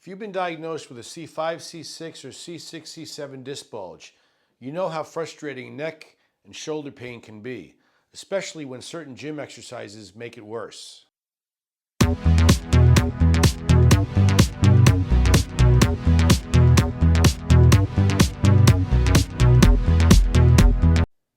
If you've been diagnosed with a C5, C6, or C6, C7 disc bulge, you know how frustrating neck and shoulder pain can be, especially when certain gym exercises make it worse.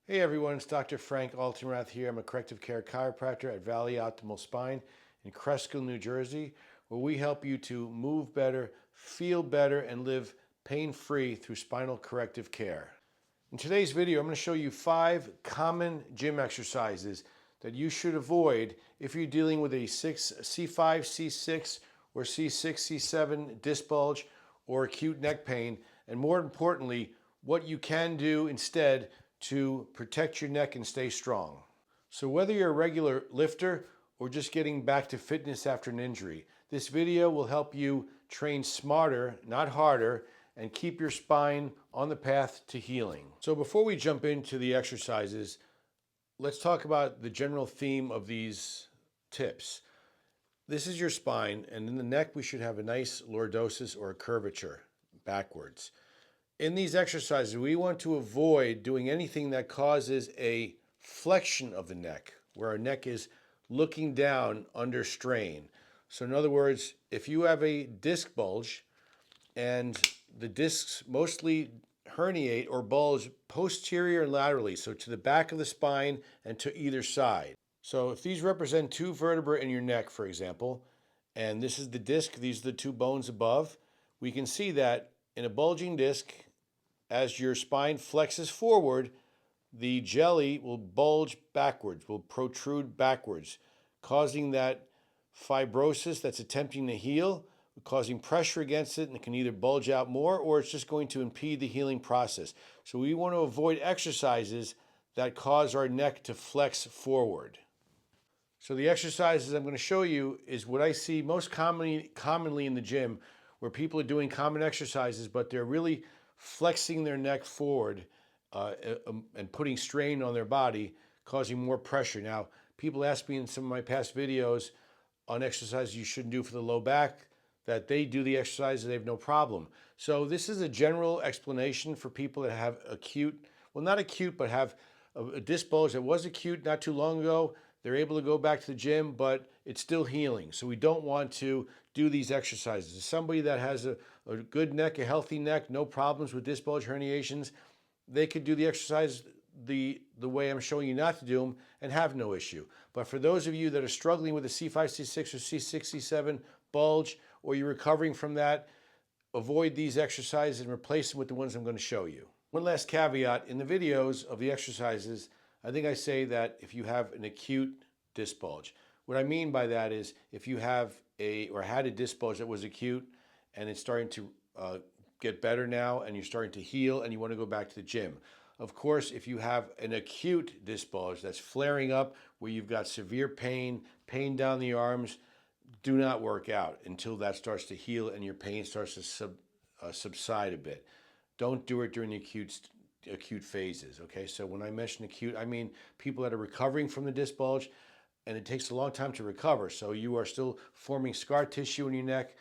Hey everyone, it's Dr. Frank Altenrath here. I'm a corrective care chiropractor at Valley Optimal Spine in Cresskill, New Jersey, where we help you to move better, feel better, and live pain-free through spinal corrective care. In today's video, I'm going to show you 5 common gym exercises that you should avoid if you're dealing with a C5, C6, or C6, C7 disc bulge or acute neck pain, and more importantly, what you can do instead to protect your neck and stay strong. So whether you're a regular lifter or just getting back to fitness after an injury, this video will help you train smarter, not harder, and keep your spine on the path to healing. So before we jump into the exercises, let's talk about the general theme of these tips. This is your spine, and in the neck we should have a nice lordosis or a curvature backwards. In these exercises, we want to avoid doing anything that causes a flexion of the neck, where our neck is looking down under strain. So in other words, if you have a disc bulge and the discs mostly herniate or bulge posterior and laterally, so to the back of the spine and to either side. So if these represent 2 vertebrae in your neck, for example, and this is the disc, these are the 2 bones above, we can see that in a bulging disc, as your spine flexes forward, the jelly will bulge backwards, will protrude backwards, causing that fibrosis that's attempting to heal, causing pressure against it, and it can either bulge out more or it's just going to impede the healing process. So we want to avoid exercises that cause our neck to flex forward. So the exercises I'm going to show you is what I see most commonly in the gym, where people are doing common exercises, but they're really flexing their neck forward and putting strain on their body, causing more pressure. Now, people ask me in some of my past videos on exercises you shouldn't do for the low back, that they do the exercises, they have no problem. So this is a general explanation for people that have acute, well, not acute, but have a disc bulge that was acute not too long ago. They're able to go back to the gym, but it's still healing. So we don't want to do these exercises. As somebody that has a good neck, a healthy neck, no problems with disc bulge herniations, they could do the exercise the way I'm showing you not to do them and have no issue. But for those of you that are struggling with a C5, C6, or C6, C7 bulge, or you're recovering from that, avoid these exercises and replace them with the ones I'm going to show you. One last caveat, in the videos of the exercises, I think I say that if you have an acute disc bulge. What I mean by that is if you have had a disc bulge that was acute and it's starting to get better now and you're starting to heal and you want to go back to the gym. Of course, if you have an acute disc bulge that's flaring up where you've got severe pain down the arms, do not work out until that starts to heal and your pain starts to subside a bit. Don't do it during the acute phases, okay? So when I mention acute, I mean people that are recovering from the disc bulge, and it takes a long time to recover. So you are still forming scar tissue in your neck.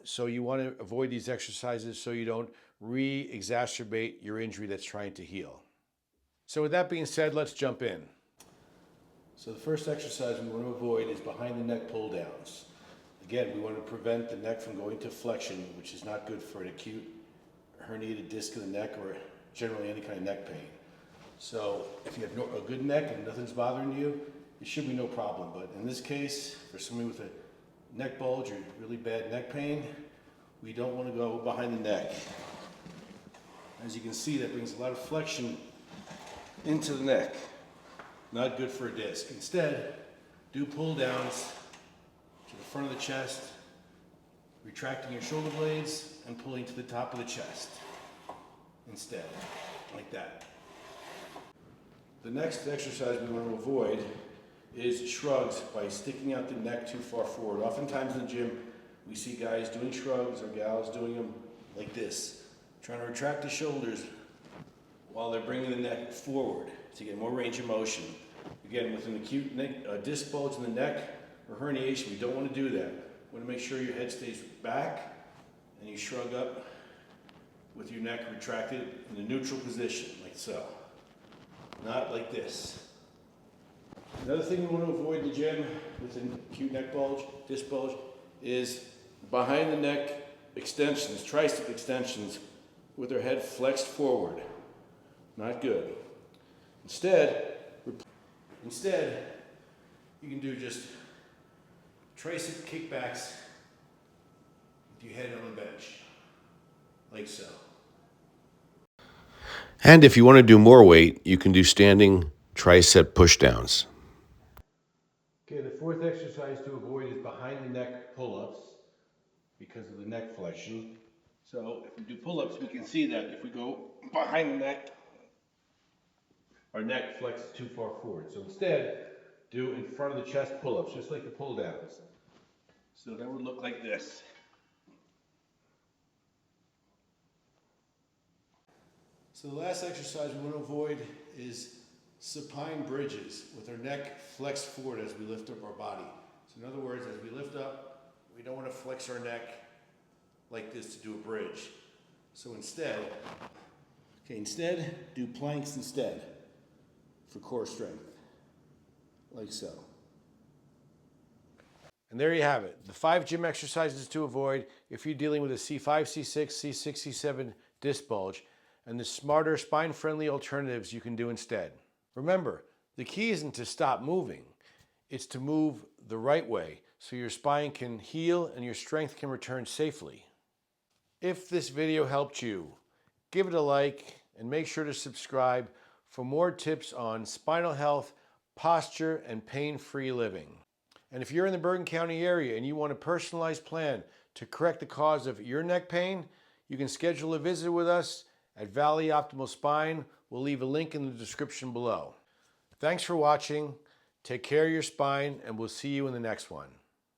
So you want to avoid these exercises so you don't re-exacerbate your injury that's trying to heal. So with that being said, let's jump in. So the first exercise we want to avoid is behind the neck pull downs. Again, we want to prevent the neck from going to flexion, which is not good for an acute herniated disc of the neck or generally any kind of neck pain. So if you have a good neck and nothing's bothering you, it should be no problem. But in this case, for somebody with a neck bulge or really bad neck pain, we don't want to go behind the neck. As you can see, that brings a lot of flexion into the neck. Not good for a disc. Instead, do pull downs to the front of the chest, retracting your shoulder blades and pulling to the top of the chest instead, like that. The next exercise we want to avoid is shrugs by sticking out the neck too far forward. Oftentimes in the gym, we see guys doing shrugs or gals doing them like this, trying to retract the shoulders while they're bringing the neck forward to get more range of motion. Again, with an acute disc bulge in the neck or herniation, we don't want to do that. We want to make sure your head stays back and you shrug up with your neck retracted in a neutral position, like so. Not like this. Another thing we want to avoid in the gym with an acute neck bulge, disc bulge, is behind the neck extensions, tricep extensions with their head flexed forward. Not good. Instead, you can do just tricep kickbacks with your head on the bench, like so. And if you want to do more weight, you can do standing tricep pushdowns. Okay, the fourth exercise to avoid is behind the neck pull-ups because of the neck flexion. So if we do pull-ups, we can see that if we go behind the neck, our neck flexes too far forward. So instead, do in front of the chest pull-ups, just like the pull-downs. So that would look like this. So the last exercise we want to avoid is supine bridges with our neck flexed forward as we lift up our body. So in other words, as we lift up, we don't want to flex our neck like this to do a bridge. So instead, do planks instead for core strength, like so. And there you have it, the 5 gym exercises to avoid if you're dealing with a C5-6, C6-7 disc bulge, and the smarter spine-friendly alternatives you can do instead. Remember, the key isn't to stop moving, it's to move the right way so your spine can heal and your strength can return safely. If this video helped you, give it a like and make sure to subscribe for more tips on spinal health, posture, and pain-free living. And if you're in the Bergen County area and you want a personalized plan to correct the cause of your neck pain, you can schedule a visit with us at Valley Optimal Spine. We'll leave a link in the description below. Thanks for watching. Take care of your spine, and we'll see you in the next one.